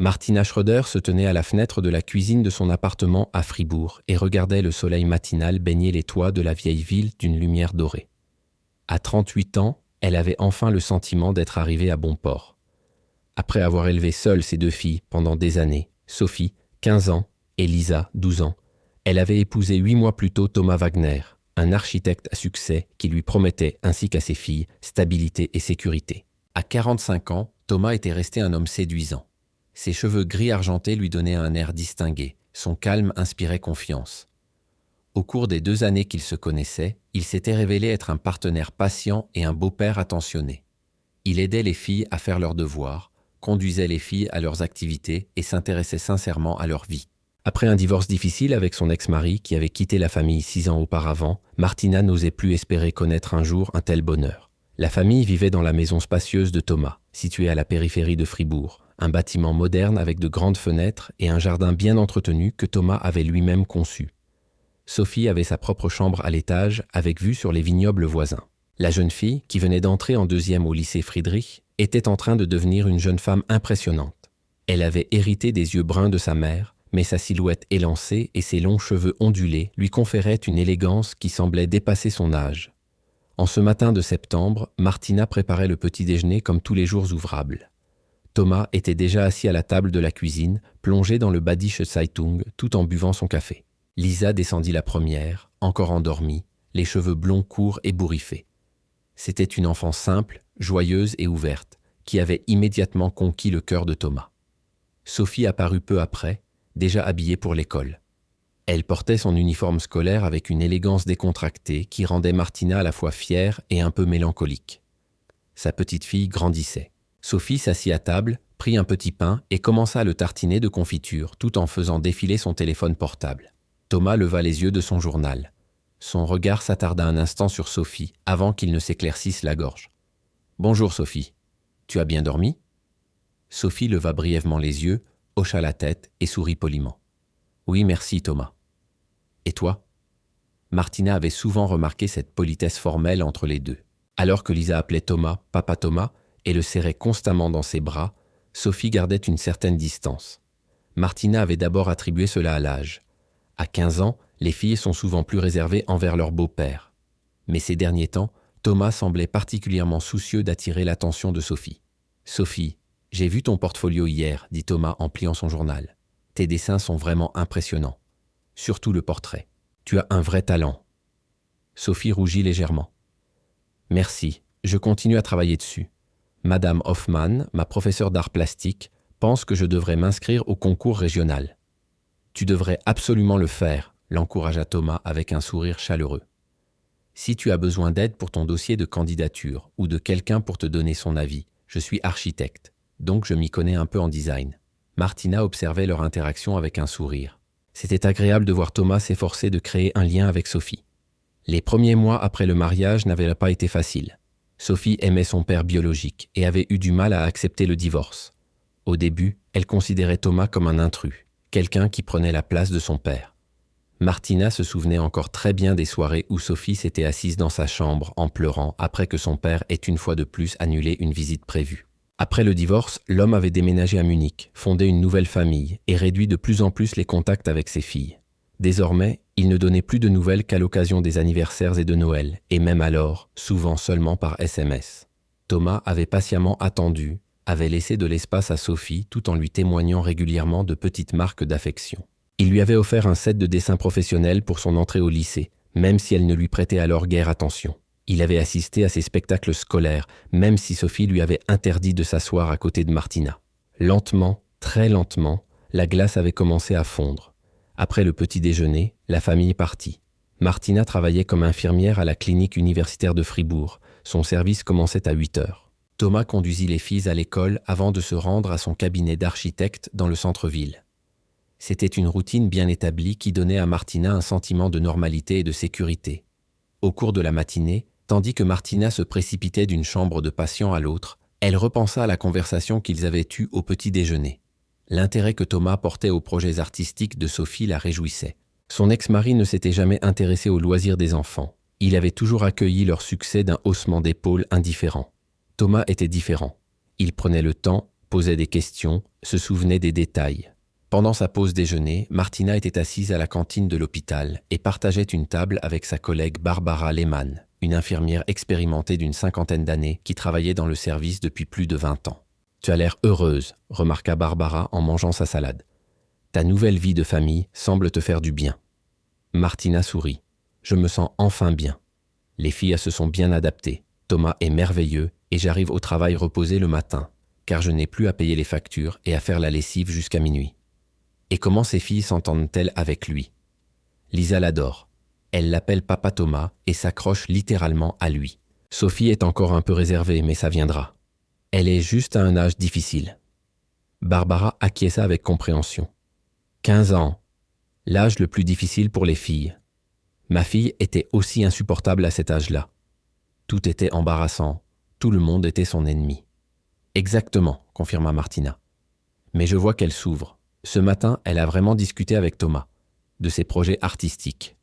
Martina Schröder se tenait à la fenêtre de la cuisine de son appartement à Fribourg et regardait le soleil matinal baigner les toits de la vieille ville d'une lumière dorée. À 38 ans, elle avait enfin le sentiment d'être arrivée à bon port. Après avoir élevé seule ses 2 filles pendant des années, Sophie, 15 ans, et Lisa, 12 ans, elle avait épousé 8 mois plus tôt Thomas Wagner, un architecte à succès qui lui promettait, ainsi qu'à ses filles, stabilité et sécurité. À 45 ans, Thomas était resté un homme séduisant. Ses cheveux gris argentés lui donnaient un air distingué, son calme inspirait confiance. Au cours des 2 années qu'ils se connaissaient, il s'était révélé être un partenaire patient et un beau-père attentionné. Il aidait les filles à faire leurs devoirs, conduisait les filles à leurs activités et s'intéressait sincèrement à leur vie. Après un divorce difficile avec son ex-mari qui avait quitté la famille 6 ans auparavant, Martina n'osait plus espérer connaître un jour un tel bonheur. La famille vivait dans la maison spacieuse de Thomas, située à la périphérie de Fribourg, un bâtiment moderne avec de grandes fenêtres et un jardin bien entretenu que Thomas avait lui-même conçu. Sophie avait sa propre chambre à l'étage avec vue sur les vignobles voisins. La jeune fille, qui venait d'entrer en 2e au lycée Friedrich, était en train de devenir une jeune femme impressionnante. Elle avait hérité des yeux bruns de sa mère, mais sa silhouette élancée et ses longs cheveux ondulés lui conféraient une élégance qui semblait dépasser son âge. En ce matin de septembre, Martina préparait le petit déjeuner comme tous les jours ouvrables. Thomas était déjà assis à la table de la cuisine, plongé dans le Badische Zeitung, tout en buvant son café. Lisa descendit la première, encore endormie, les cheveux blonds courts et bourriffés. C'était une enfant simple, joyeuse et ouverte, qui avait immédiatement conquis le cœur de Thomas. Sophie apparut peu après, déjà habillée pour l'école. Elle portait son uniforme scolaire avec une élégance décontractée qui rendait Martina à la fois fière et un peu mélancolique. Sa petite fille grandissait. Sophie s'assit à table, prit un petit pain et commença à le tartiner de confiture tout en faisant défiler son téléphone portable. Thomas leva les yeux de son journal. Son regard s'attarda un instant sur Sophie avant qu'il ne s'éclaircisse la gorge. « Bonjour Sophie, tu as bien dormi ?» Sophie leva brièvement les yeux, hocha la tête et sourit poliment. « Oui, merci Thomas. »« Et toi ?» Martina avait souvent remarqué cette politesse formelle entre les deux. Alors que Lisa appelait Thomas « Papa Thomas » et le serrait constamment dans ses bras, Sophie gardait une certaine distance. Martina avait d'abord attribué cela à l'âge. À 15 ans, les filles sont souvent plus réservées envers leur beau-père. Mais ces derniers temps, Thomas semblait particulièrement soucieux d'attirer l'attention de Sophie. « Sophie, j'ai vu ton portfolio hier, » dit Thomas en pliant son journal. « Tes dessins sont vraiment impressionnants. Surtout le portrait. Tu as un vrai talent. » Sophie rougit légèrement. « Merci, je continue à travailler dessus. Madame Hoffmann, ma professeure d'art plastique, pense que je devrais m'inscrire au concours régional. »« Tu devrais absolument le faire, » l'encouragea Thomas avec un sourire chaleureux. « Si tu as besoin d'aide pour ton dossier de candidature ou de quelqu'un pour te donner son avis, je suis architecte. Donc je m'y connais un peu en design. » Martina observait leur interaction avec un sourire. C'était agréable de voir Thomas s'efforcer de créer un lien avec Sophie. Les premiers mois après le mariage n'avaient pas été faciles. Sophie aimait son père biologique et avait eu du mal à accepter le divorce. Au début, elle considérait Thomas comme un intrus, quelqu'un qui prenait la place de son père. Martina se souvenait encore très bien des soirées où Sophie s'était assise dans sa chambre en pleurant après que son père ait une fois de plus annulé une visite prévue. Après le divorce, l'homme avait déménagé à Munich, fondé une nouvelle famille et réduit de plus en plus les contacts avec ses filles. Désormais, il ne donnait plus de nouvelles qu'à l'occasion des anniversaires et de Noël, et même alors, souvent seulement par SMS. Thomas avait patiemment attendu, avait laissé de l'espace à Sophie tout en lui témoignant régulièrement de petites marques d'affection. Il lui avait offert un set de dessins professionnels pour son entrée au lycée, même si elle ne lui prêtait alors guère attention. Il avait assisté à ses spectacles scolaires, même si Sophie lui avait interdit de s'asseoir à côté de Martina. Lentement, très lentement, la glace avait commencé à fondre. Après le petit déjeuner, la famille partit. Martina travaillait comme infirmière à la clinique universitaire de Fribourg. Son service commençait à 8 heures. Thomas conduisit les filles à l'école avant de se rendre à son cabinet d'architecte dans le centre-ville. C'était une routine bien établie qui donnait à Martina un sentiment de normalité et de sécurité. Au cours de la matinée, tandis que Martina se précipitait d'une chambre de patient à l'autre, elle repensa à la conversation qu'ils avaient eue au petit déjeuner. L'intérêt que Thomas portait aux projets artistiques de Sophie la réjouissait. Son ex-mari ne s'était jamais intéressé aux loisirs des enfants. Il avait toujours accueilli leur succès d'un haussement d'épaule indifférent. Thomas était différent. Il prenait le temps posait des questions, se souvenait des détails. Pendant sa pause déjeuner, Martina était assise à la cantine de l'hôpital et partageait une table avec sa collègue Barbara Lehmann, une infirmière expérimentée d'une 50aine d'années qui travaillait dans le service depuis plus de 20 ans. « Tu as l'air heureuse », remarqua Barbara en mangeant sa salade. « Ta nouvelle vie de famille semble te faire du bien. » Martina sourit. « Je me sens enfin bien. Les filles se sont bien adaptées. Thomas est merveilleux et j'arrive au travail reposé le matin, car je n'ai plus à payer les factures et à faire la lessive jusqu'à minuit. » Et comment ces filles s'entendent-elles avec lui? Lisa l'adore. Elle l'appelle Papa Thomas et s'accroche littéralement à lui. Sophie est encore un peu réservée, mais ça viendra. Elle est juste à un âge difficile. Barbara acquiesça avec compréhension. 15 ans, l'âge le plus difficile pour les filles. Ma fille était aussi insupportable à cet âge-là. Tout était embarrassant, tout le monde était son ennemi. Exactement, confirma Martina. Mais je vois qu'elle s'ouvre. Ce matin, elle a vraiment discuté avec Thomas, de ses projets artistiques.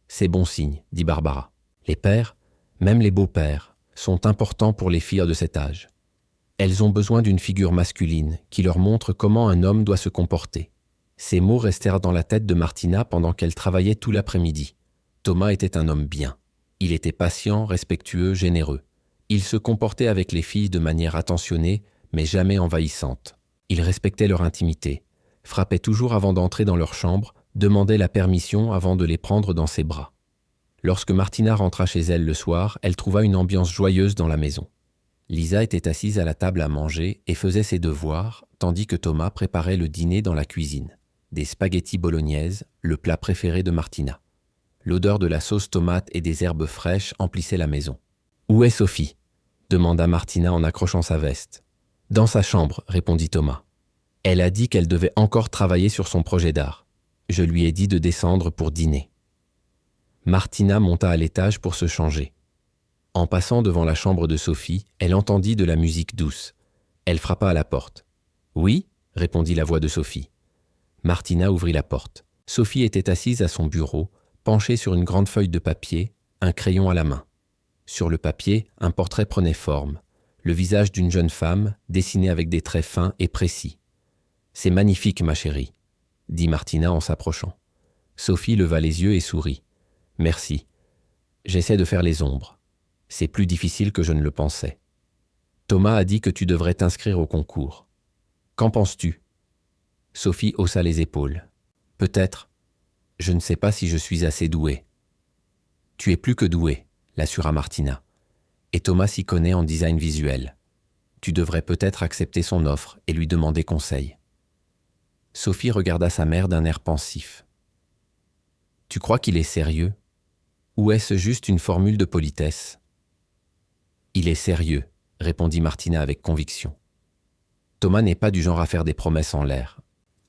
C'est bon signe, dit Barbara. Les pères, même les beaux-pères, sont importants pour les filles de cet âge. Elles ont besoin d'une figure masculine qui leur montre comment un homme doit se comporter. Ces mots restèrent dans la tête de Martina pendant qu'elle travaillait tout l'après-midi. Thomas était un homme bien. Il était patient, respectueux, généreux. Il se comportait avec les filles de manière attentionnée, mais jamais envahissante. Il respectait leur intimité, frappait toujours avant d'entrer dans leur chambre, demandait la permission avant de les prendre dans ses bras. Lorsque Martina rentra chez elle le soir, elle trouva une ambiance joyeuse dans la maison. Lisa était assise à la table à manger et faisait ses devoirs, tandis que Thomas préparait le dîner dans la cuisine. Des spaghettis bolognaises, le plat préféré de Martina. L'odeur de la sauce tomate et des herbes fraîches emplissait la maison. « Où est Sophie ?» demanda Martina en accrochant sa veste. « Dans sa chambre » répondit Thomas. Elle a dit qu'elle devait encore travailler sur son projet d'art. Je lui ai dit de descendre pour dîner. Martina monta à l'étage pour se changer. En passant devant la chambre de Sophie, elle entendit de la musique douce. Elle frappa à la porte. « Oui » répondit la voix de Sophie. Martina ouvrit la porte. Sophie était assise à son bureau, penchée sur une grande feuille de papier, un crayon à la main. Sur le papier, un portrait prenait forme. Le visage d'une jeune femme, dessiné avec des traits fins et précis. « C'est magnifique, ma chérie », dit Martina en s'approchant. Sophie leva les yeux et sourit. « Merci. J'essaie de faire les ombres. C'est plus difficile que je ne le pensais. Thomas a dit que tu devrais t'inscrire au concours. Qu'en penses-tu » Sophie haussa les épaules. « Peut-être. Je ne sais pas si je suis assez douée. »« Tu es plus que douée, » l'assura Martina. « Et Thomas s'y connaît en design visuel. Tu devrais peut-être accepter son offre et lui demander conseil. » Sophie regarda sa mère d'un air pensif. « Tu crois qu'il est sérieux ? Ou est-ce juste une formule de politesse ?»« Il est sérieux, » répondit Martina avec conviction. Thomas n'est pas du genre à faire des promesses en l'air.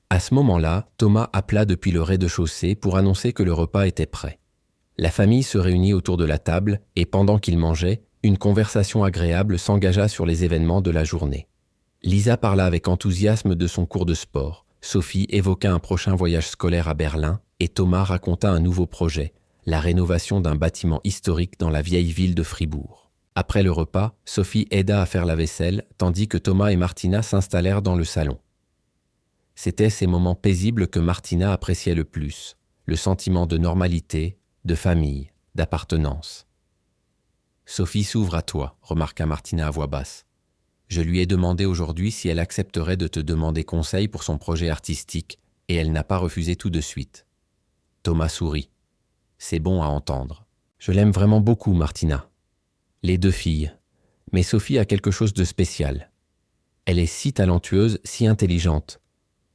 À ce moment-là, Thomas appela depuis le rez-de-chaussée pour annoncer que le repas était prêt. La famille se réunit autour de la table et pendant qu'ils mangeaient, une conversation agréable s'engagea sur les événements de la journée. Lisa parla avec enthousiasme de son cours de sport. Sophie évoqua un prochain voyage scolaire à Berlin et Thomas raconta un nouveau projet, la rénovation d'un bâtiment historique dans la vieille ville de Fribourg. Après le repas, Sophie aida à faire la vaisselle, tandis que Thomas et Martina s'installèrent dans le salon. C'étaient ces moments paisibles que Martina appréciait le plus, le sentiment de normalité, de famille, d'appartenance. « Sophie s'ouvre à toi », remarqua Martina à voix basse. « Je lui ai demandé aujourd'hui si elle accepterait de te demander conseil pour son projet artistique, et elle n'a pas refusé tout de suite. » Thomas sourit. « C'est bon à entendre. Je l'aime vraiment beaucoup, Martina. Les deux filles. Mais Sophie a quelque chose de spécial. Elle est si talentueuse, si intelligente.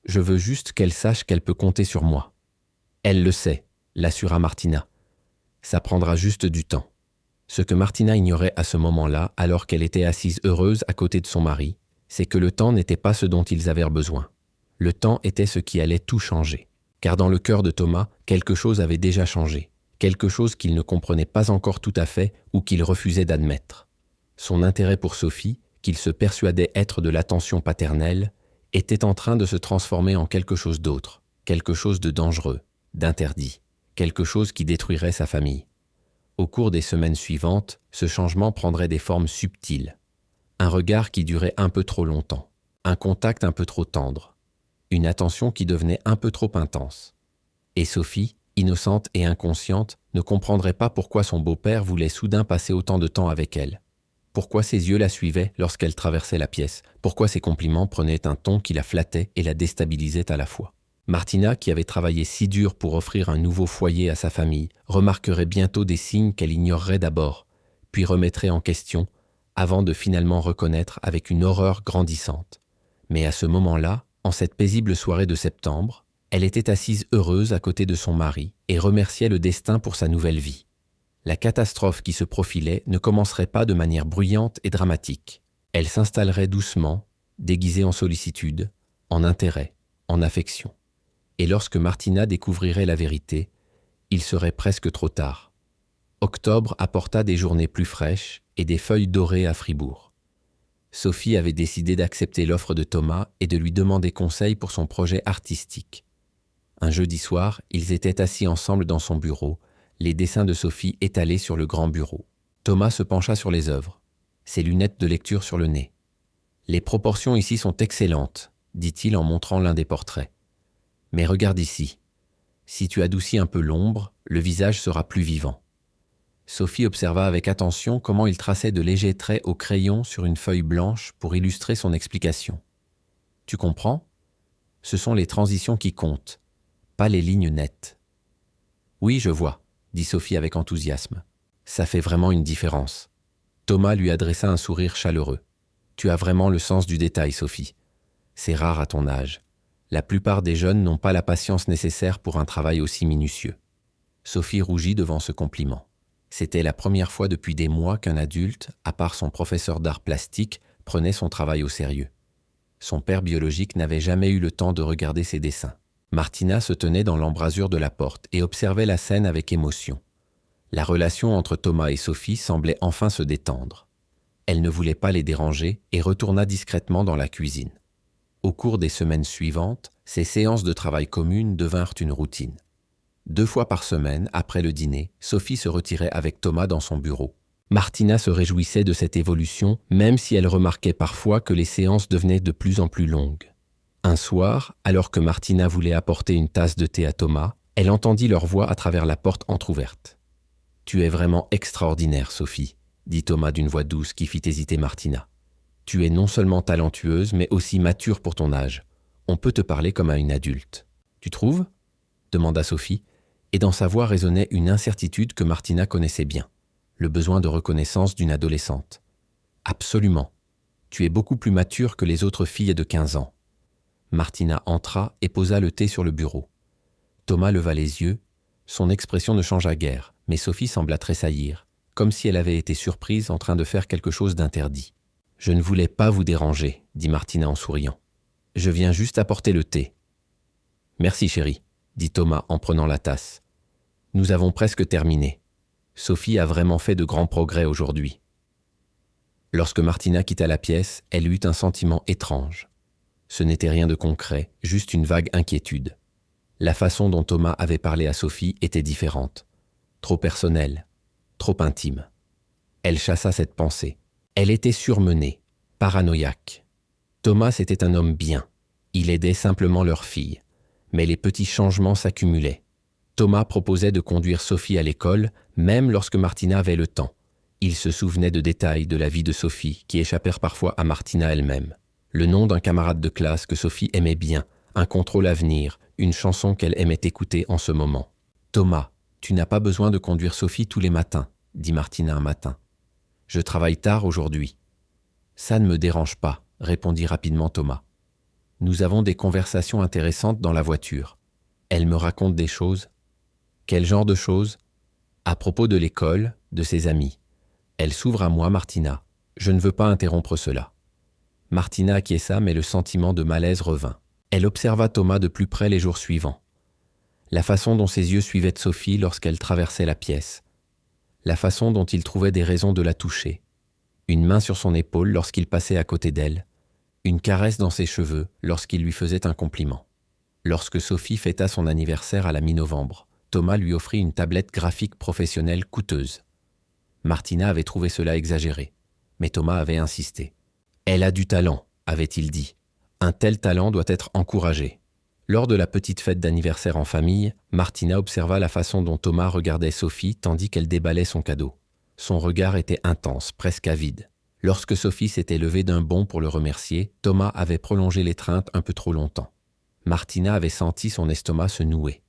Je veux juste qu'elle sache qu'elle peut compter sur moi. » « Elle le sait », l'assura Martina. « Ça prendra juste du temps. » Ce que Martina ignorait à ce moment-là, alors qu'elle était assise heureuse à côté de son mari, c'est que le temps n'était pas ce dont ils avaient besoin. Le temps était ce qui allait tout changer. Car dans le cœur de Thomas, quelque chose avait déjà changé. Quelque chose qu'il ne comprenait pas encore tout à fait ou qu'il refusait d'admettre. Son intérêt pour Sophie, qu'il se persuadait être de l'attention paternelle, était en train de se transformer en quelque chose d'autre, quelque chose de dangereux, d'interdit, quelque chose qui détruirait sa famille. Au cours des semaines suivantes, ce changement prendrait des formes subtiles. Un regard qui durait un peu trop longtemps. Un contact un peu trop tendre. Une attention qui devenait un peu trop intense. Et Sophie, innocente et inconsciente, ne comprendrait pas pourquoi son beau-père voulait soudain passer autant de temps avec elle. Pourquoi ses yeux la suivaient lorsqu'elle traversait la pièce. Pourquoi ses compliments prenaient un ton qui la flattait et la déstabilisait à la fois. Martina, qui avait travaillé si dur pour offrir un nouveau foyer à sa famille, remarquerait bientôt des signes qu'elle ignorerait d'abord, puis remettrait en question, avant de finalement reconnaître avec une horreur grandissante. Mais à ce moment-là, en cette paisible soirée de septembre, elle était assise heureuse à côté de son mari et remerciait le destin pour sa nouvelle vie. La catastrophe qui se profilait ne commencerait pas de manière bruyante et dramatique. Elle s'installerait doucement, déguisée en sollicitude, en intérêt, en affection. Et lorsque Martina découvrirait la vérité, il serait presque trop tard. Octobre apporta des journées plus fraîches et des feuilles dorées à Fribourg. Sophie avait décidé d'accepter l'offre de Thomas et de lui demander conseil pour son projet artistique. Un jeudi soir, ils étaient assis ensemble dans son bureau, les dessins de Sophie étalés sur le grand bureau. Thomas se pencha sur les œuvres, ses lunettes de lecture sur le nez. « Les proportions ici sont excellentes, » dit-il en montrant l'un des portraits. « Mais regarde ici. Si tu adoucis un peu l'ombre, le visage sera plus vivant. » Sophie observa avec attention comment il traçait de légers traits au crayon sur une feuille blanche pour illustrer son explication. « Tu comprends ? Ce sont les transitions qui comptent, pas les lignes nettes. »« Oui, je vois, » dit Sophie avec enthousiasme. « Ça fait vraiment une différence. » Thomas lui adressa un sourire chaleureux. « Tu as vraiment le sens du détail, Sophie. C'est rare à ton âge. La plupart des jeunes n'ont pas la patience nécessaire pour un travail aussi minutieux. » Sophie rougit devant ce compliment. C'était la première fois depuis des mois qu'un adulte, à part son professeur d'art plastique, prenait son travail au sérieux. Son père biologique n'avait jamais eu le temps de regarder ses dessins. Martina se tenait dans l'embrasure de la porte et observait la scène avec émotion. La relation entre Thomas et Sophie semblait enfin se détendre. Elle ne voulait pas les déranger et retourna discrètement dans la cuisine. Au cours des semaines suivantes, ces séances de travail communes devinrent une routine. 2 fois par semaine, après le dîner, Sophie se retirait avec Thomas dans son bureau. Martina se réjouissait de cette évolution, même si elle remarquait parfois que les séances devenaient de plus en plus longues. Un soir, alors que Martina voulait apporter une tasse de thé à Thomas, elle entendit leur voix à travers la porte entr'ouverte. « Tu es vraiment extraordinaire, Sophie, » dit Thomas d'une voix douce qui fit hésiter Martina. « Tu es non seulement talentueuse, mais aussi mature pour ton âge. On peut te parler comme à une adulte. »« Tu trouves ?» demanda Sophie, et dans sa voix résonnait une incertitude que Martina connaissait bien, le besoin de reconnaissance d'une adolescente. « Absolument. Tu es beaucoup plus mature que les autres filles de 15 ans. » Martina entra et posa le thé sur le bureau. Thomas leva les yeux. Son expression ne changea guère, mais Sophie sembla tressaillir, comme si elle avait été surprise en train de faire quelque chose d'interdit. « Je ne voulais pas vous déranger, » dit Martina en souriant. « Je viens juste apporter le thé. »« Merci, chérie, » dit Thomas en prenant la tasse. « Nous avons presque terminé. Sophie a vraiment fait de grands progrès aujourd'hui. » Lorsque Martina quitta la pièce, elle eut un sentiment étrange. Ce n'était rien de concret, juste une vague inquiétude. La façon dont Thomas avait parlé à Sophie était différente. Trop personnelle, trop intime. Elle chassa cette pensée. Elle était surmenée, paranoïaque. Thomas était un homme bien. Il aidait simplement leur fille. Mais les petits changements s'accumulaient. Thomas proposait de conduire Sophie à l'école, même lorsque Martina avait le temps. Il se souvenait de détails de la vie de Sophie qui échappèrent parfois à Martina elle-même. Le nom d'un camarade de classe que Sophie aimait bien, un contrôle à venir, une chanson qu'elle aimait écouter en ce moment. « Thomas, tu n'as pas besoin de conduire Sophie tous les matins, » dit Martina un matin. « Je travaille tard aujourd'hui. »« Ça ne me dérange pas, » répondit rapidement Thomas. « Nous avons des conversations intéressantes dans la voiture. Elle me raconte des choses. » « Quel genre de choses ? » ?»« À propos de l'école, de ses amis. Elle s'ouvre à moi, Martina. Je ne veux pas interrompre cela. » Martina acquiesça, mais le sentiment de malaise revint. Elle observa Thomas de plus près les jours suivants. La façon dont ses yeux suivaient Sophie lorsqu'elle traversait la pièce. La façon dont il trouvait des raisons de la toucher. Une main sur son épaule lorsqu'il passait à côté d'elle. Une caresse dans ses cheveux lorsqu'il lui faisait un compliment. Lorsque Sophie fêta son anniversaire à la mi-novembre, Thomas lui offrit une tablette graphique professionnelle coûteuse. Martina avait trouvé cela exagéré, mais Thomas avait insisté. « Elle a du talent », avait-il dit. Un tel talent doit être encouragé. Lors de la petite fête d'anniversaire en famille, Martina observa la façon dont Thomas regardait Sophie tandis qu'elle déballait son cadeau. Son regard était intense, presque avide. Lorsque Sophie s'était levée d'un bond pour le remercier, Thomas avait prolongé l'étreinte un peu trop longtemps. Martina avait senti son estomac se nouer.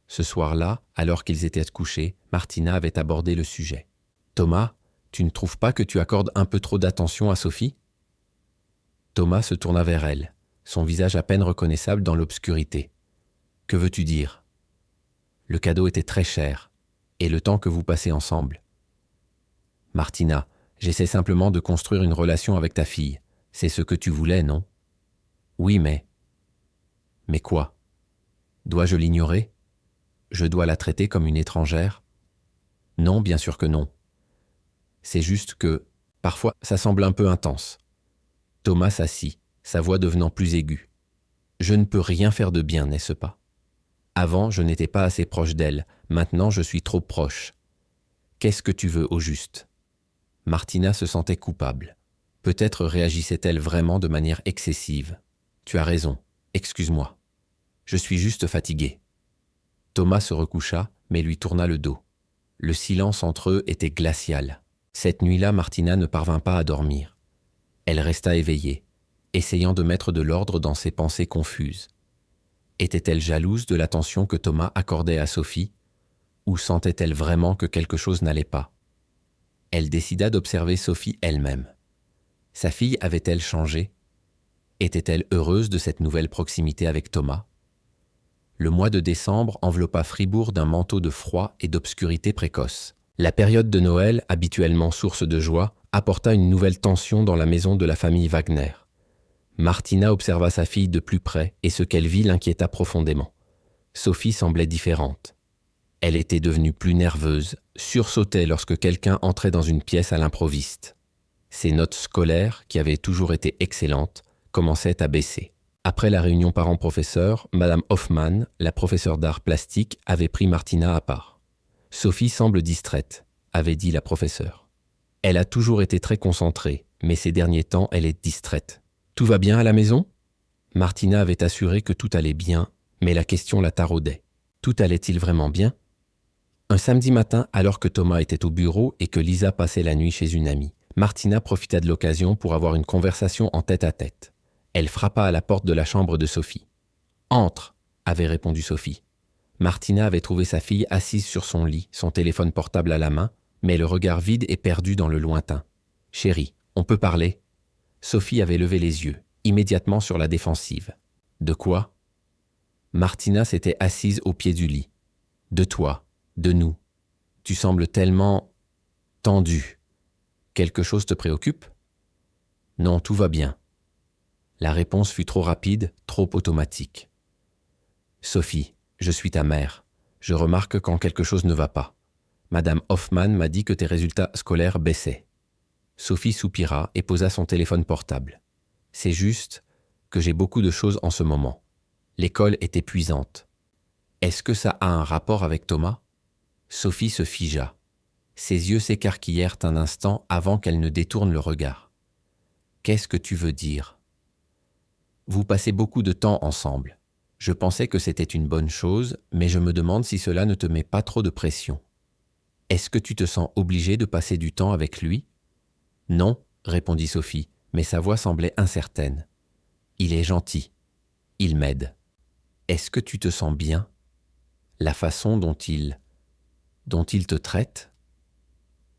Ce soir-là, alors qu'ils étaient couchés, Martina avait abordé le sujet. « Thomas, tu ne trouves pas que tu accordes un peu trop d'attention à Sophie ?» Thomas se tourna vers elle, son visage à peine reconnaissable dans l'obscurité. « Que veux-tu dire ?»« Le cadeau était très cher, et le temps que vous passez ensemble. »« Martina, j'essaie simplement de construire une relation avec ta fille. C'est ce que tu voulais, non ? » ?»« Oui, mais... » »« Mais quoi ? Dois-je l'ignorer ? Je dois la traiter comme une étrangère ? Non, bien sûr que non. C'est juste que, parfois, ça semble un peu intense. Thomas s'assit, sa voix devenant plus aiguë. Je ne peux rien faire de bien, n'est-ce pas ? Avant, je n'étais pas assez proche d'elle, maintenant je suis trop proche. Qu'est-ce que tu veux au juste ? Martina se sentait coupable. Peut-être réagissait-elle vraiment de manière excessive. Tu as raison, excuse-moi. Je suis juste fatigué. Thomas se recoucha, mais lui tourna le dos. Le silence entre eux était glacial. Cette nuit-là, Martina ne parvint pas à dormir. Elle resta éveillée, essayant de mettre de l'ordre dans ses pensées confuses. Était-elle jalouse de l'attention que Thomas accordait à Sophie, ou sentait-elle vraiment que quelque chose n'allait pas ? Elle décida d'observer Sophie elle-même. Sa fille avait-elle changé ? Était-elle heureuse de cette nouvelle proximité avec Thomas ? Le mois de décembre enveloppa Fribourg d'un manteau de froid et d'obscurité précoce. La période de Noël, habituellement source de joie, apporta une nouvelle tension dans la maison de la famille Wagner. Martina observa sa fille de plus près et ce qu'elle vit l'inquiéta profondément. Sophie semblait différente. Elle était devenue plus nerveuse, sursautait lorsque quelqu'un entrait dans une pièce à l'improviste. Ses notes scolaires, qui avaient toujours été excellentes, commençaient à baisser. Après la réunion parents-professeurs, Madame Hoffmann, la professeure d'art plastique, avait pris Martina à part. « Sophie semble distraite », avait dit la professeure. « Elle a toujours été très concentrée, mais ces derniers temps, elle est distraite. Tout va bien à la maison ?» Martina avait assuré que tout allait bien, mais la question la taraudait. Tout allait-il vraiment bien ? Un samedi matin, alors que Thomas était au bureau et que Lisa passait la nuit chez une amie, Martina profita de l'occasion pour avoir une conversation en tête-à-tête. Elle frappa à la porte de la chambre de Sophie. « Entre !» avait répondu Sophie. Martina avait trouvé sa fille assise sur son lit, son téléphone portable à la main, mais le regard vide et perdu dans le lointain. « Chérie, on peut parler ?» Sophie avait levé les yeux, immédiatement sur la défensive. « De quoi ?» Martina s'était assise au pied du lit. « De toi, de nous. Tu sembles tellement... tendu. Quelque chose te préoccupe ? » « Non, tout va bien. » La réponse fut trop rapide, trop automatique. « Sophie, je suis ta mère. Je remarque quand quelque chose ne va pas. Madame Hoffmann m'a dit que tes résultats scolaires baissaient. » Sophie soupira et posa son téléphone portable. « C'est juste que j'ai beaucoup de choses en ce moment. L'école est épuisante. Est-ce que ça a un rapport avec Thomas ?» Sophie se figea. Ses yeux s'écarquillèrent un instant avant qu'elle ne détourne le regard. « Qu'est-ce que tu veux dire ?» Vous passez beaucoup de temps ensemble. Je pensais que c'était une bonne chose, mais je me demande si cela ne te met pas trop de pression. Est-ce que tu te sens obligé de passer du temps avec lui ? Non, répondit Sophie, mais sa voix semblait incertaine. Il est gentil. Il m'aide. Est-ce que tu te sens bien ? La façon dont il te traite ?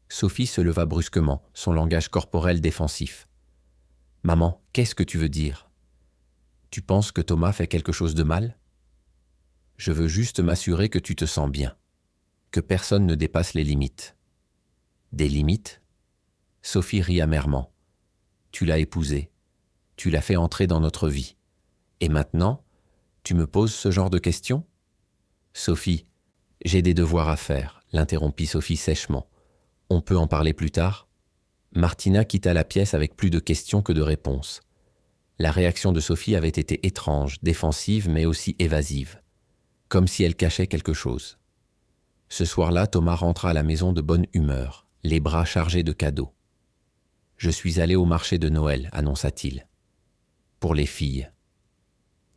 Sophie se leva brusquement, son langage corporel défensif. Maman, qu'est-ce que tu veux dire ? Tu penses que Thomas fait quelque chose de mal ? Je veux juste m'assurer que tu te sens bien, que personne ne dépasse les limites. Des limites ? Sophie rit amèrement. Tu l'as épousé, tu l'as fait entrer dans notre vie. Et maintenant, tu me poses ce genre de questions ? Sophie, j'ai des devoirs à faire, l'interrompit Sophie sèchement. On peut en parler plus tard ? Martina quitta la pièce avec plus de questions que de réponses. La réaction de Sophie avait été étrange, défensive mais aussi évasive, comme si elle cachait quelque chose. Ce soir-là, Thomas rentra à la maison de bonne humeur, les bras chargés de cadeaux. « Je suis allé au marché de Noël », annonça-t-il. « Pour les filles.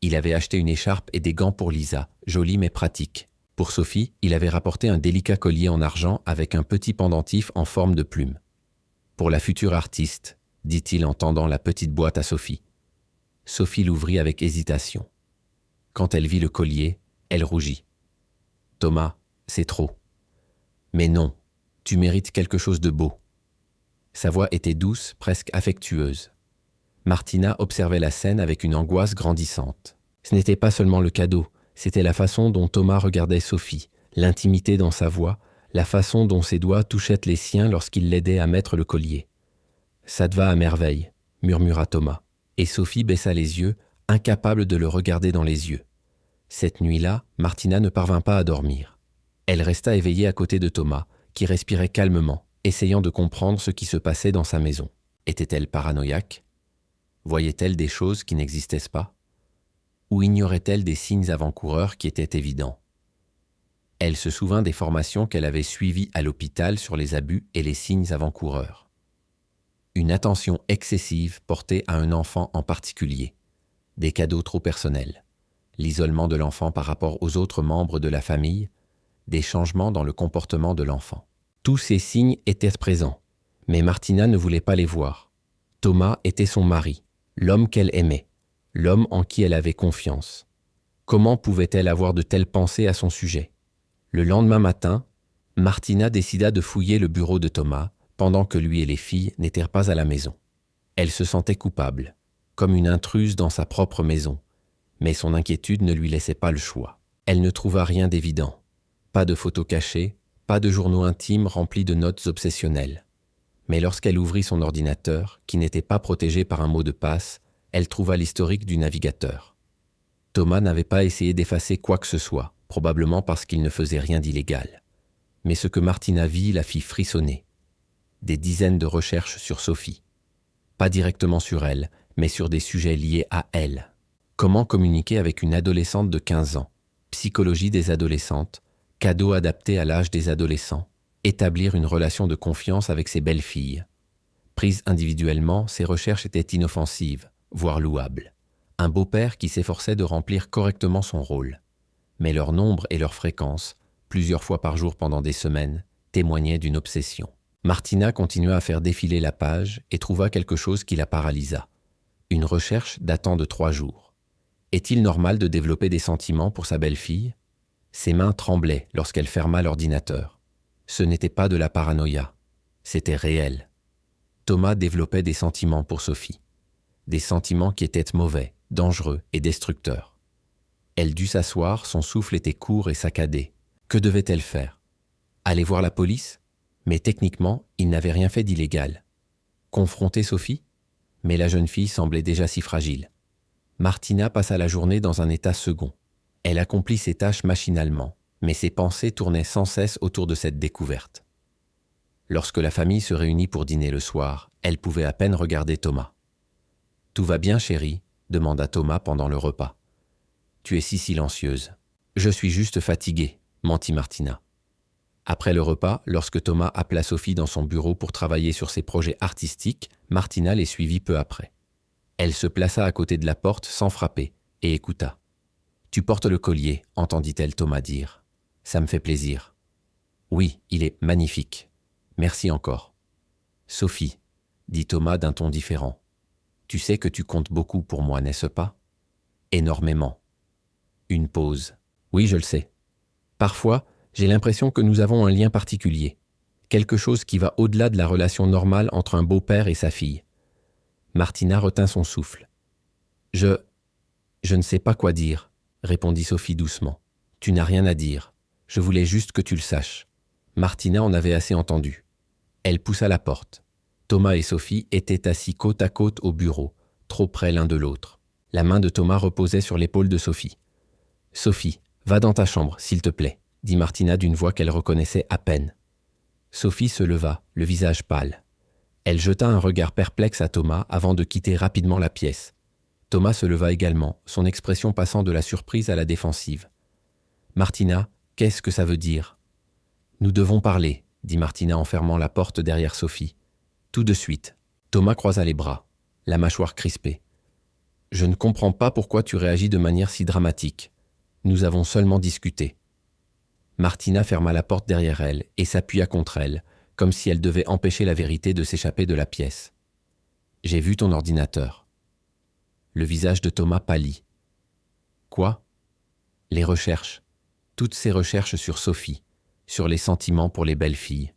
Il avait acheté une écharpe et des gants pour Lisa, jolis mais pratiques. Pour Sophie, il avait rapporté un délicat collier en argent avec un petit pendentif en forme de plume. Pour la future artiste, dit-il en tendant la petite boîte à Sophie. Sophie l'ouvrit avec hésitation. Quand elle vit le collier, elle rougit. « Thomas, c'est trop. »« Mais non, tu mérites quelque chose de beau. » Sa voix était douce, presque affectueuse. Martina observait la scène avec une angoisse grandissante. Ce n'était pas seulement le cadeau, c'était la façon dont Thomas regardait Sophie, l'intimité dans sa voix, la façon dont ses doigts touchaient les siens lorsqu'il l'aidait à mettre le collier. « Ça te va à merveille », murmura Thomas, et Sophie baissa les yeux, incapable de le regarder dans les yeux. Cette nuit-là, Martina ne parvint pas à dormir. Elle resta éveillée à côté de Thomas, qui respirait calmement, essayant de comprendre ce qui se passait dans sa maison. Était-elle paranoïaque? Voyait-elle des choses qui n'existaient pas? Ou ignorait-elle des signes avant-coureurs qui étaient évidents? Elle se souvint des formations qu'elle avait suivies à l'hôpital sur les abus et les signes avant-coureurs. Une attention excessive portée à un enfant en particulier, des cadeaux trop personnels, l'isolement de l'enfant par rapport aux autres membres de la famille, des changements dans le comportement de l'enfant. Tous ces signes étaient présents, mais Martina ne voulait pas les voir. Thomas était son mari, l'homme qu'elle aimait, l'homme en qui elle avait confiance. Comment pouvait-elle avoir de telles pensées à son sujet? Le lendemain matin, Martina décida de fouiller le bureau de Thomas pendant que lui et les filles n'étaient pas à la maison. Elle se sentait coupable, comme une intruse dans sa propre maison, mais son inquiétude ne lui laissait pas le choix. Elle ne trouva rien d'évident. Pas de photos cachées, pas de journaux intimes remplis de notes obsessionnelles. Mais lorsqu'elle ouvrit son ordinateur, qui n'était pas protégé par un mot de passe, elle trouva l'historique du navigateur. Thomas n'avait pas essayé d'effacer quoi que ce soit, probablement parce qu'il ne faisait rien d'illégal. Mais ce que Martina vit la fit frissonner. Des dizaines de recherches sur Sophie. Pas directement sur elle, mais sur des sujets liés à elle. Comment communiquer avec une adolescente de 15 ans? Psychologie des adolescentes, cadeaux adaptés à l'âge des adolescents, établir une relation de confiance avec ses belles-filles. Prises individuellement, ces recherches étaient inoffensives, voire louables. Un beau-père qui s'efforçait de remplir correctement son rôle. Mais leur nombre et leur fréquence, plusieurs fois par jour pendant des semaines, témoignaient d'une obsession. Martina continua à faire défiler la page et trouva quelque chose qui la paralysa. Une recherche datant de 3 jours. Est-il normal de développer des sentiments pour sa belle-fille? Ses mains tremblaient lorsqu'elle ferma l'ordinateur. Ce n'était pas de la paranoïa, c'était réel. Thomas développait des sentiments pour Sophie. Des sentiments qui étaient mauvais, dangereux et destructeurs. Elle dut s'asseoir, son souffle était court et saccadé. Que devait-elle faire? Aller voir la police? Mais techniquement, il n'avait rien fait d'illégal. Confronter Sophie? Mais la jeune fille semblait déjà si fragile. Martina passa la journée dans un état second. Elle accomplit ses tâches machinalement, mais ses pensées tournaient sans cesse autour de cette découverte. Lorsque la famille se réunit pour dîner le soir, elle pouvait à peine regarder Thomas. « Tout va bien, chérie ?» demanda Thomas pendant le repas. « Tu es si silencieuse. »« Je suis juste fatiguée » mentit Martina. Après le repas, lorsque Thomas appela Sophie dans son bureau pour travailler sur ses projets artistiques, Martina les suivit peu après. Elle se plaça à côté de la porte sans frapper et écouta. « Tu portes le collier » entendit-elle Thomas dire. « Ça me fait plaisir. »« Oui, il est magnifique. Merci encore. »« Sophie, » dit Thomas d'un ton différent. « Tu sais que tu comptes beaucoup pour moi, n'est-ce pas ? » ?»« Énormément. » Une pause. « Oui, je le sais. Parfois, j'ai l'impression que nous avons un lien particulier. Quelque chose qui va au-delà de la relation normale entre un beau-père et sa fille. » Martina retint son souffle. « Je ne sais pas quoi dire, » répondit Sophie doucement. « Tu n'as rien à dire. Je voulais juste que tu le saches. » Martina en avait assez entendu. Elle poussa la porte. Thomas et Sophie étaient assis côte à côte au bureau, trop près l'un de l'autre. La main de Thomas reposait sur l'épaule de Sophie. « Sophie, va dans ta chambre, s'il te plaît, » dit Martina d'une voix qu'elle reconnaissait à peine. Sophie se leva, le visage pâle. Elle jeta un regard perplexe à Thomas avant de quitter rapidement la pièce. Thomas se leva également, son expression passant de la surprise à la défensive. « Martina, qu'est-ce que ça veut dire ?»« Nous devons parler, » dit Martina en fermant la porte derrière Sophie. « Tout de suite. » Thomas croisa les bras, la mâchoire crispée. Je ne comprends pas pourquoi tu réagis de manière si dramatique. Nous avons seulement discuté. Martina ferma la porte derrière elle et s'appuya contre elle, comme si elle devait empêcher la vérité de s'échapper de la pièce. J'ai vu ton ordinateur. Le visage de Thomas pâlit. Quoi? Les recherches. Toutes ces recherches sur Sophie, sur les sentiments pour les belles filles.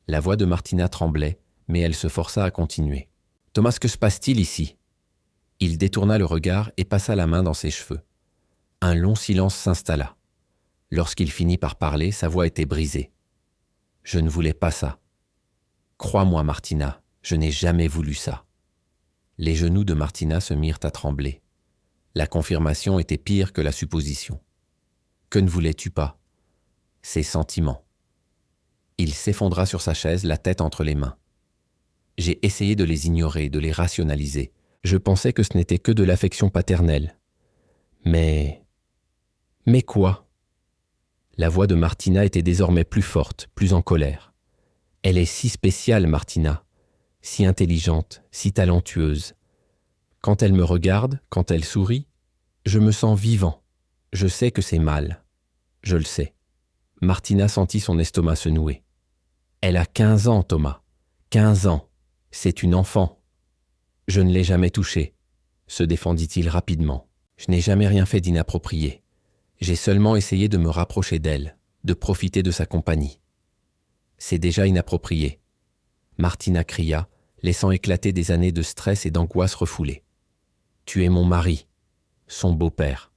La voix de Martina tremblait, mais elle se força à continuer. Thomas, que se passe-t-il ici? Il détourna le regard et passa la main dans ses cheveux. Un long silence s'installa. Lorsqu'il finit par parler, sa voix était brisée. Je ne voulais pas ça. Crois-moi, Martina, je n'ai jamais voulu ça. Les genoux de Martina se mirent à trembler. La confirmation était pire que la supposition. Que ne voulais-tu pas? Ses sentiments. Il s'effondra sur sa chaise, la tête entre les mains. J'ai essayé de les ignorer, de les rationaliser. Je pensais que ce n'était que de l'affection paternelle. Mais quoi? La voix de Martina était désormais plus forte, plus en colère. Elle est si spéciale, Martina, si intelligente, si talentueuse. Quand elle me regarde, quand elle sourit, je me sens vivant. Je sais que c'est mal. Je le sais. Martina sentit son estomac se nouer. Elle a 15 ans, Thomas. 15 ans. C'est une enfant. Je ne l'ai jamais touchée, se défendit-il rapidement. Je n'ai jamais rien fait d'inapproprié. J'ai seulement essayé de me rapprocher d'elle, de profiter de sa compagnie. C'est déjà inapproprié. Martina cria, laissant éclater des années de stress et d'angoisse refoulées. Tu es mon mari, son beau-père.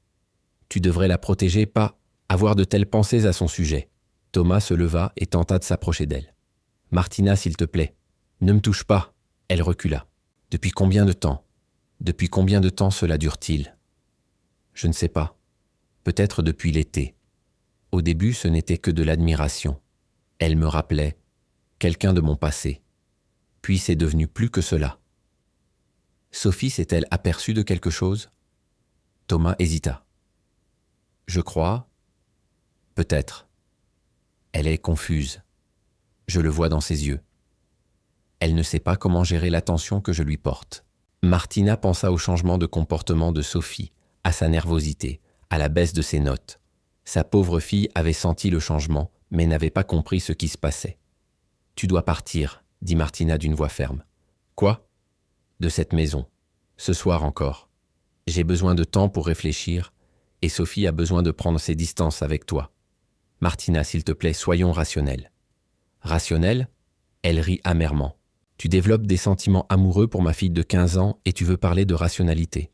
Tu devrais la protéger, pas avoir de telles pensées à son sujet. Thomas se leva et tenta de s'approcher d'elle. Martina, s'il te plaît, ne me touche pas. Elle recula. Depuis combien de temps? Depuis combien de temps cela dure-t-il? Je ne sais pas. Peut-être depuis l'été. Au début, ce n'était que de l'admiration. Elle me rappelait quelqu'un de mon passé. Puis c'est devenu plus que cela. Sophie s'est-elle aperçue de quelque chose? Thomas hésita. Je crois. Peut-être. Elle est confuse. Je le vois dans ses yeux. Elle ne sait pas comment gérer l'attention que je lui porte. Martina pensa au changement de comportement de Sophie, à sa nervosité, à la baisse de ses notes. Sa pauvre fille avait senti le changement, mais n'avait pas compris ce qui se passait. « Tu dois partir », dit Martina d'une voix ferme. « Quoi ? » ?»« De cette maison. Ce soir encore. J'ai besoin de temps pour réfléchir, et Sophie a besoin de prendre ses distances avec toi. Martina, s'il te plaît, soyons rationnels. » « Rationnel ?» Elle rit amèrement. « Tu développes des sentiments amoureux pour ma fille de 15 ans et tu veux parler de rationalité. »«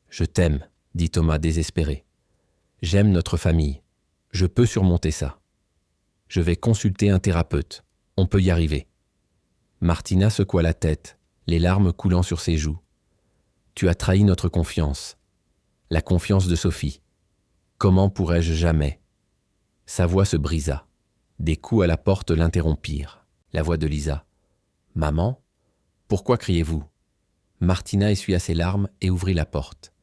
Je t'aime, » dit Thomas désespéré. « J'aime notre famille. Je peux surmonter ça. Je vais consulter un thérapeute. On peut y arriver. » Martina secoua la tête, les larmes coulant sur ses joues. « Tu as trahi notre confiance. La confiance de Sophie. Comment pourrais-je jamais ?» Sa voix se brisa. Des coups à la porte l'interrompirent. La voix de Lisa. « Maman, pourquoi criez-vous » Martina essuya ses larmes et ouvrit la porte.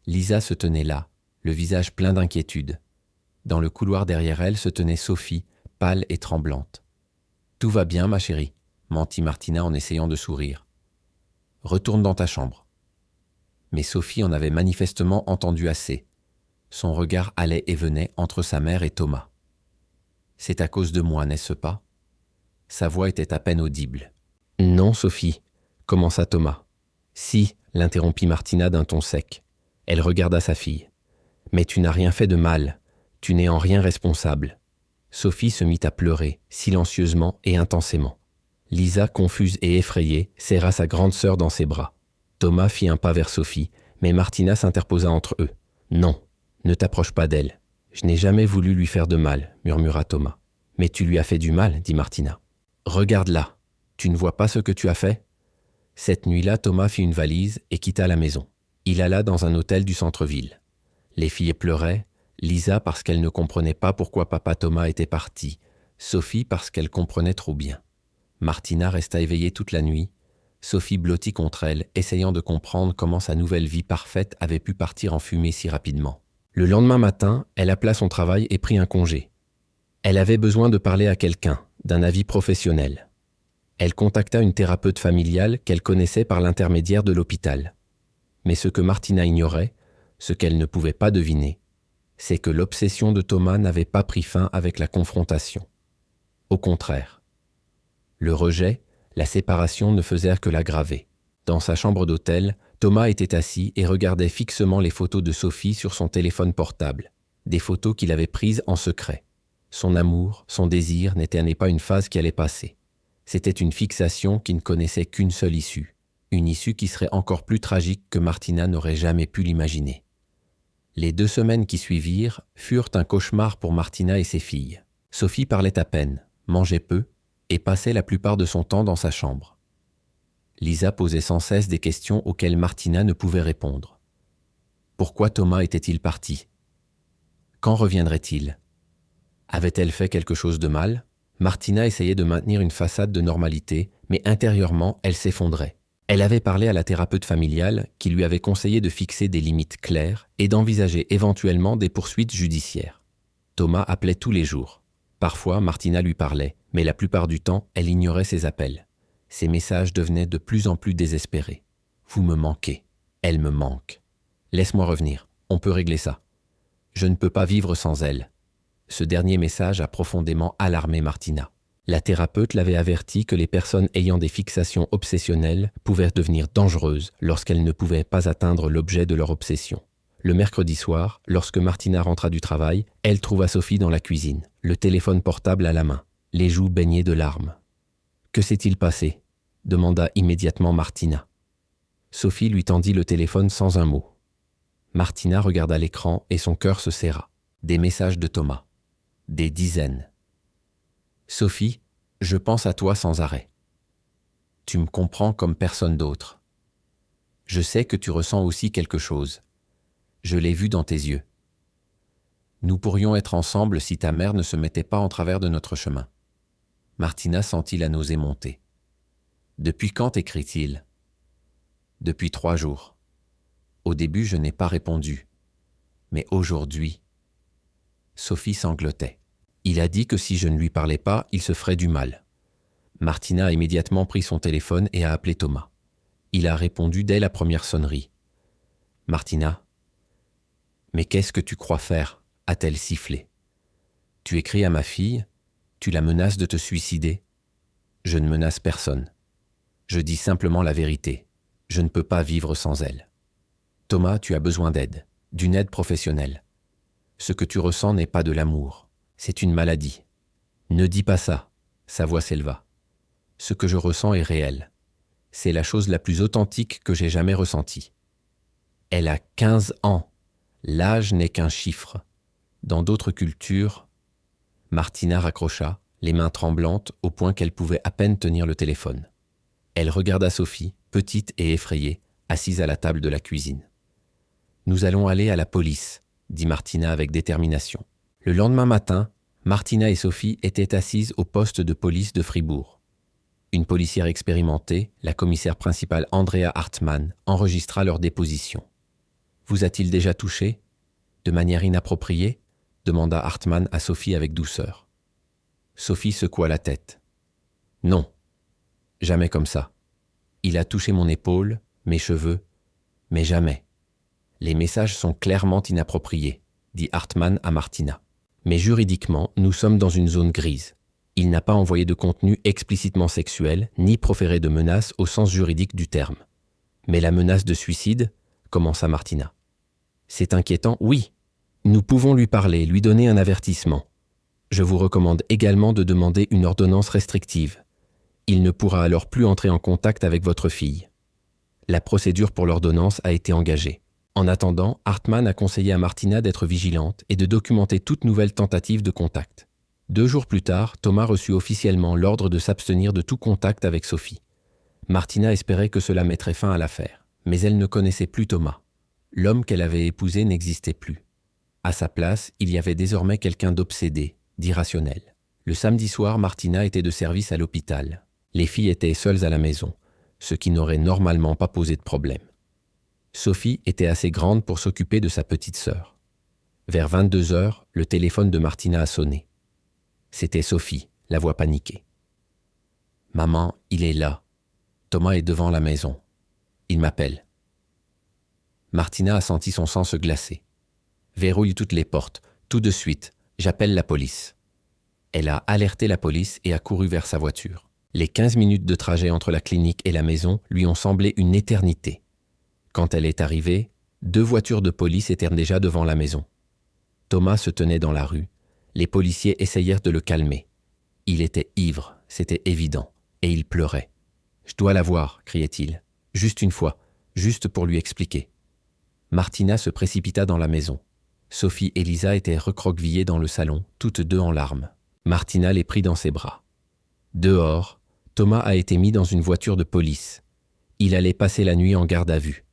Lisa se tenait là, le visage plein d'inquiétude. Dans le couloir derrière elle se tenait Sophie, pâle et tremblante. « Tout va bien, ma chérie » mentit Martina en essayant de sourire. « Retourne dans ta chambre. » Mais Sophie en avait manifestement entendu assez. Son regard allait et venait entre sa mère et Thomas. « C'est à cause de moi, n'est-ce pas ?» Sa voix était à peine audible. « Non, Sophie, » commença Thomas. « Si, » l'interrompit Martina d'un ton sec. Elle regarda sa fille. « Mais tu n'as rien fait de mal. Tu n'es en rien responsable. » Sophie se mit à pleurer, silencieusement et intensément. Lisa, confuse et effrayée, serra sa grande sœur dans ses bras. Thomas fit un pas vers Sophie, mais Martina s'interposa entre eux. « Non, ne t'approche pas d'elle. Je n'ai jamais voulu lui faire de mal, » murmura Thomas. « Mais tu lui as fait du mal, » dit Martina. « Regarde-la. Tu ne vois pas ce que tu as fait ?» Cette nuit-là, Thomas fit une valise et quitta la maison. Il alla dans un hôtel du centre-ville. Les filles pleuraient, Lisa parce qu'elle ne comprenait pas pourquoi papa Thomas était parti, Sophie parce qu'elle comprenait trop bien. Martina resta éveillée toute la nuit. Sophie blottit contre elle, essayant de comprendre comment sa nouvelle vie parfaite avait pu partir en fumée si rapidement. Le lendemain matin, elle appela son travail et prit un congé. Elle avait besoin de parler à quelqu'un, d'un avis professionnel. Elle contacta une thérapeute familiale qu'elle connaissait par l'intermédiaire de l'hôpital. Mais ce que Martina ignorait, ce qu'elle ne pouvait pas deviner, c'est que l'obsession de Thomas n'avait pas pris fin avec la confrontation. Au contraire. Le rejet, la séparation ne faisaient que l'aggraver. Dans sa chambre d'hôtel, Thomas était assis et regardait fixement les photos de Sophie sur son téléphone portable, des photos qu'il avait prises en secret. Son amour, son désir n'était pas une phase qui allait passer. C'était une fixation qui ne connaissait qu'une seule issue, une issue qui serait encore plus tragique que Martina n'aurait jamais pu l'imaginer. Les 2 semaines qui suivirent furent un cauchemar pour Martina et ses filles. Sophie parlait à peine, mangeait peu et passait la plupart de son temps dans sa chambre. Lisa posait sans cesse des questions auxquelles Martina ne pouvait répondre. Pourquoi Thomas était-il parti? Quand reviendrait-il? Avait-elle fait quelque chose de mal? Martina essayait de maintenir une façade de normalité, mais intérieurement, elle s'effondrait. Elle avait parlé à la thérapeute familiale qui lui avait conseillé de fixer des limites claires et d'envisager éventuellement des poursuites judiciaires. Thomas appelait tous les jours. Parfois, Martina lui parlait, mais la plupart du temps, elle ignorait ses appels. Ses messages devenaient de plus en plus désespérés. « Vous me manquez. Elle me manque. Laisse-moi revenir. On peut régler ça. Je ne peux pas vivre sans elle. » Ce dernier message a profondément alarmé Martina. La thérapeute l'avait averti que les personnes ayant des fixations obsessionnelles pouvaient devenir dangereuses lorsqu'elles ne pouvaient pas atteindre l'objet de leur obsession. Le mercredi soir, lorsque Martina rentra du travail, elle trouva Sophie dans la cuisine, le téléphone portable à la main, les joues baignées de larmes. « Que s'est-il passé ?» demanda immédiatement Martina. Sophie lui tendit le téléphone sans un mot. Martina regarda l'écran et son cœur se serra. Des messages de Thomas. Des dizaines. « Sophie, je pense à toi sans arrêt. Tu me comprends comme personne d'autre. Je sais que tu ressens aussi quelque chose. Je l'ai vu dans tes yeux. Nous pourrions être ensemble si ta mère ne se mettait pas en travers de notre chemin. » Martina sentit la nausée monter. « Depuis quand écrit-il ? » ?»« Depuis 3 jours. Au début, je n'ai pas répondu. Mais aujourd'hui... » Sophie sanglotait. Il a dit que si je ne lui parlais pas, il se ferait du mal. Martina a immédiatement pris son téléphone et a appelé Thomas. Il a répondu dès la première sonnerie. « Martina, mais qu'est-ce que tu crois faire ?» a-t-elle sifflé. « Tu écris à ma fille, tu la menaces de te suicider. Je ne menace personne. Je dis simplement la vérité. Je ne peux pas vivre sans elle. Thomas, tu as besoin d'aide, d'une aide professionnelle. Ce que tu ressens n'est pas de l'amour, c'est une maladie. Ne dis pas ça, sa voix s'éleva. Ce que je ressens est réel. C'est la chose la plus authentique que j'ai jamais ressentie. Elle a 15 ans. L'âge n'est qu'un chiffre. Dans d'autres cultures, Martina raccrocha, les mains tremblantes au point qu'elle pouvait à peine tenir le téléphone. Elle regarda Sophie, petite et effrayée, assise à la table de la cuisine. « Nous allons aller à la police », dit Martina avec détermination. Le lendemain matin, Martina et Sophie étaient assises au poste de police de Fribourg. Une policière expérimentée, la commissaire principale Andrea Hartmann, enregistra leur déposition. « Vous a-t-il déjà touché ? De manière inappropriée ?» demanda Hartmann à Sophie avec douceur. Sophie secoua la tête. « Non, jamais comme ça. Il a touché mon épaule, mes cheveux, mais jamais. Les messages sont clairement inappropriés, dit Hartmann à Martina. Mais juridiquement, nous sommes dans une zone grise. Il n'a pas envoyé de contenu explicitement sexuel, ni proféré de menaces au sens juridique du terme. Mais la menace de suicide, commença Martina. C'est inquiétant, oui. Nous pouvons lui parler, lui donner un avertissement. Je vous recommande également de demander une ordonnance restrictive. Il ne pourra alors plus entrer en contact avec votre fille. La procédure pour l'ordonnance a été engagée. En attendant, Hartmann a conseillé à Martina d'être vigilante et de documenter toute nouvelle tentative de contact. 2 jours plus tard, Thomas reçut officiellement l'ordre de s'abstenir de tout contact avec Sophie. Martina espérait que cela mettrait fin à l'affaire, mais elle ne connaissait plus Thomas. L'homme qu'elle avait épousé n'existait plus. À sa place, il y avait désormais quelqu'un d'obsédé, d'irrationnel. Le samedi soir, Martina était de service à l'hôpital. Les filles étaient seules à la maison, ce qui n'aurait normalement pas posé de problème. Sophie était assez grande pour s'occuper de sa petite sœur. Vers 22 heures, le téléphone de Martina a sonné. C'était Sophie, la voix paniquée. « Maman, il est là. Thomas est devant la maison. Il m'appelle. » Martina a senti son sang se glacer. « Verrouille toutes les portes, tout de suite, j'appelle la police. » Elle a alerté la police et a couru vers sa voiture. Les 15 minutes de trajet entre la clinique et la maison lui ont semblé une éternité. Quand elle est arrivée, 2 voitures de police étaient déjà devant la maison. Thomas se tenait dans la rue. Les policiers essayèrent de le calmer. Il était ivre, c'était évident, et il pleurait. « Je dois la voir » criait-il. « Juste une fois, juste pour lui expliquer. » Martina se précipita dans la maison. Sophie et Lisa étaient recroquevillées dans le salon, toutes 2 en larmes. Martina les prit dans ses bras. Dehors, Thomas a été mis dans une voiture de police. Il allait passer la nuit en garde à vue.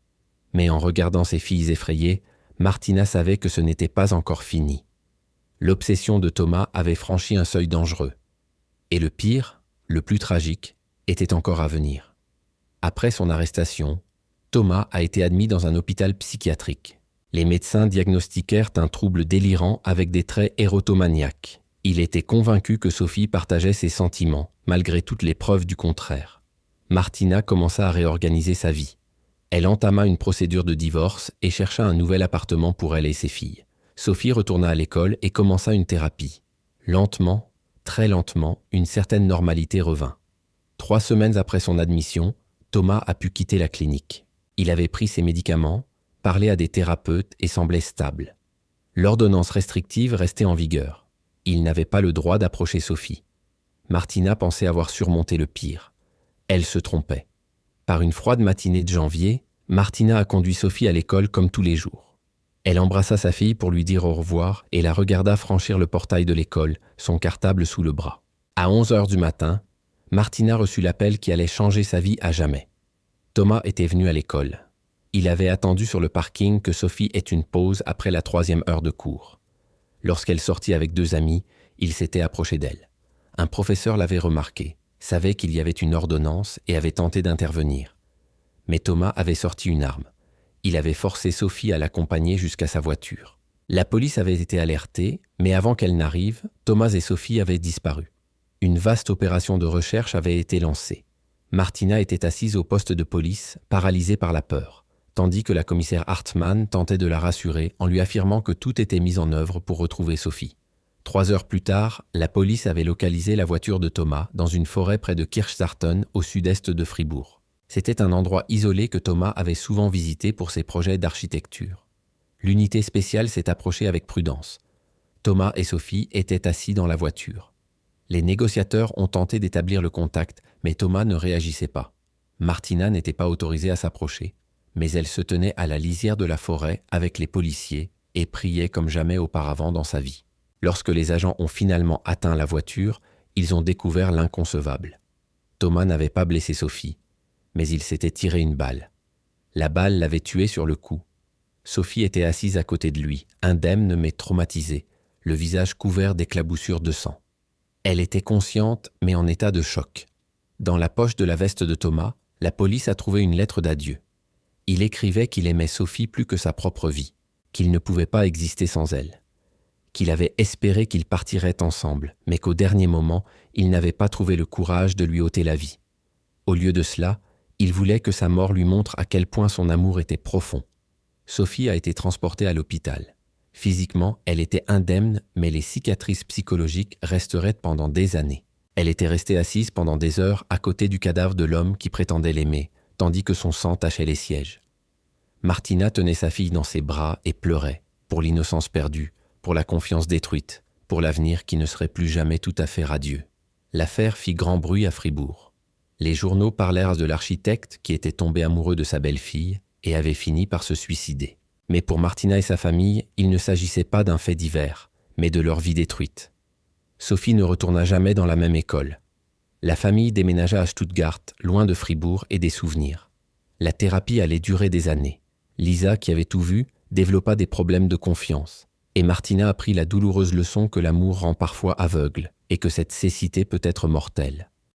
Mais en regardant ses filles effrayées, Martina savait que ce n'était pas encore fini. L'obsession de Thomas avait franchi un seuil dangereux. Et le pire, le plus tragique, était encore à venir. Après son arrestation, Thomas a été admis dans un hôpital psychiatrique. Les médecins diagnostiquèrent un trouble délirant avec des traits érotomaniaques. Il était convaincu que Sophie partageait ses sentiments, malgré toutes les preuves du contraire. Martina commença à réorganiser sa vie. Elle entama une procédure de divorce et chercha un nouvel appartement pour elle et ses filles. Sophie retourna à l'école et commença une thérapie. Lentement, très lentement, une certaine normalité revint. 3 semaines après son admission, Thomas a pu quitter la clinique. Il avait pris ses médicaments, parlé à des thérapeutes et semblait stable. L'ordonnance restrictive restait en vigueur. Il n'avait pas le droit d'approcher Sophie. Martina pensait avoir surmonté le pire. Elle se trompait. Par une froide matinée de janvier, Martina a conduit Sophie à l'école comme tous les jours. Elle embrassa sa fille pour lui dire au revoir et la regarda franchir le portail de l'école, son cartable sous le bras. À 11h du matin, Martina reçut l'appel qui allait changer sa vie à jamais. Thomas était venu à l'école. Il avait attendu sur le parking que Sophie ait une pause après la 3e heure de cours. Lorsqu'elle sortit avec 2 amis, il s'était approché d'elle. Un professeur l'avait remarqué, savait qu'il y avait une ordonnance et avait tenté d'intervenir. Mais Thomas avait sorti une arme. Il avait forcé Sophie à l'accompagner jusqu'à sa voiture. La police avait été alertée, mais avant qu'elle n'arrive, Thomas et Sophie avaient disparu. Une vaste opération de recherche avait été lancée. Martina était assise au poste de police, paralysée par la peur, tandis que la commissaire Hartmann tentait de la rassurer en lui affirmant que tout était mis en œuvre pour retrouver Sophie. 3 heures plus tard, la police avait localisé la voiture de Thomas dans une forêt près de Kirchsarten, au sud-est de Fribourg. C'était un endroit isolé que Thomas avait souvent visité pour ses projets d'architecture. L'unité spéciale s'est approchée avec prudence. Thomas et Sophie étaient assis dans la voiture. Les négociateurs ont tenté d'établir le contact, mais Thomas ne réagissait pas. Martina n'était pas autorisée à s'approcher, mais elle se tenait à la lisière de la forêt avec les policiers et priait comme jamais auparavant dans sa vie. Lorsque les agents ont finalement atteint la voiture, ils ont découvert l'inconcevable. Thomas n'avait pas blessé Sophie, mais il s'était tiré une balle. La balle l'avait tué sur le coup. Sophie était assise à côté de lui, indemne mais traumatisée, le visage couvert d'éclaboussures de sang. Elle était consciente mais en état de choc. Dans la poche de la veste de Thomas, la police a trouvé une lettre d'adieu. Il écrivait qu'il aimait Sophie plus que sa propre vie, qu'il ne pouvait pas exister sans elle, qu'il avait espéré qu'ils partiraient ensemble, mais qu'au dernier moment, il n'avait pas trouvé le courage de lui ôter la vie. Au lieu de cela, il voulait que sa mort lui montre à quel point son amour était profond. Sophie a été transportée à l'hôpital. Physiquement, elle était indemne, mais les cicatrices psychologiques resteraient pendant des années. Elle était restée assise pendant des heures à côté du cadavre de l'homme qui prétendait l'aimer, tandis que son sang tachait les sièges. Martina tenait sa fille dans ses bras et pleurait, pour l'innocence perdue, pour la confiance détruite, pour l'avenir qui ne serait plus jamais tout à fait radieux. L'affaire fit grand bruit à Fribourg. Les journaux parlèrent de l'architecte qui était tombé amoureux de sa belle-fille et avait fini par se suicider. Mais pour Martina et sa famille, il ne s'agissait pas d'un fait divers, mais de leur vie détruite. Sophie ne retourna jamais dans la même école. La famille déménagea à Stuttgart, loin de Fribourg et des souvenirs. La thérapie allait durer des années. Lisa, qui avait tout vu, développa des problèmes de confiance. Et Martina apprit la douloureuse leçon que l'amour rend parfois aveugle et que cette cécité peut être mortelle.